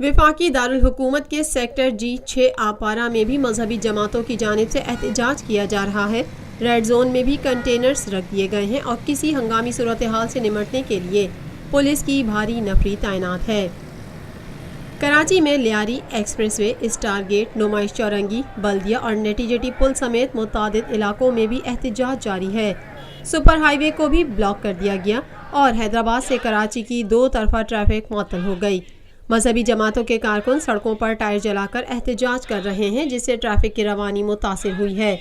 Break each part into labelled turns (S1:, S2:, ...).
S1: वफाकी दारुल हुकूमत के सेक्टर G6 आपारा में भी मजहबी जमातों की जानिब से एहतजाज किया जा रहा है। रेड जोन में भी कंटेनर्स रख दिए गए हैं और किसी हंगामी सूरत हाल से निमटने के लिए पुलिस की भारी नफरी तैनात है। कराची में लियारी एक्सप्रेसवे, स्टार गेट, नुमाइश चौरंगी, बल्दिया और नेटी पुल समेत मुतादिद इलाकों में भी एहतजाज जारी है। सुपर हाईवे को भी ब्लॉक कर दिया गया और हैदराबाद से कराची की दो तरफा ट्रैफिक मुअत्तल हो गई। मजहबी जमातों के कारकुन सड़कों पर टायर जलाकर एहतजाज कर रहे हैं, जिससे ट्रैफिक की रवानी मुतासिर हुई है।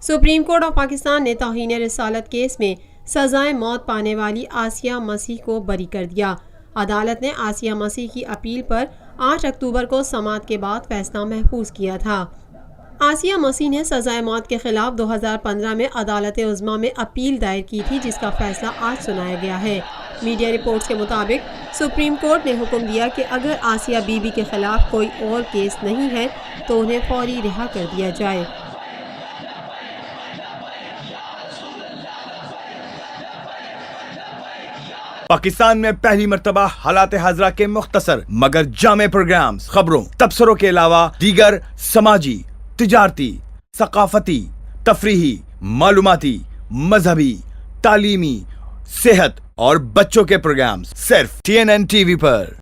S1: सुप्रीम कोर्ट ऑफ पाकिस्तान ने तौहीन रिसालत केस में सजाए मौत पाने वाली आसिया मसीह को बरी कर दिया। अदालत ने आसिया मसीह की अपील पर 8 अक्टूबर को समाअत के बाद फैसला महफूज किया था। आसिया मसीह ने सजाए मौत के खिलाफ 2015 में अदालत उज़्मा में अपील दायर की थी, जिसका फैसला आज सुनाया गया है। मीडिया रिपोर्ट्स के मुताबिक सुप्रीम कोर्ट ने हुक्म दिया कि अगर आसिया बीबी के खिलाफ कोई और केस नहीं है तो उन्हें फौरी रिहा कर दिया जाए।
S2: पाकिस्तान में पहली मर्तबा हालात हाजरा के मुख्तसर मगर जामे प्रोग्राम्स, खबरों, तबसरों के अलावा दीगर समाजी, तिजारती, सकाफती, तफरीही, मालूमाती, मजहबी, तालीमी, सेहत और बच्चों के प्रोग्राम्स सिर्फ TNN TV पर।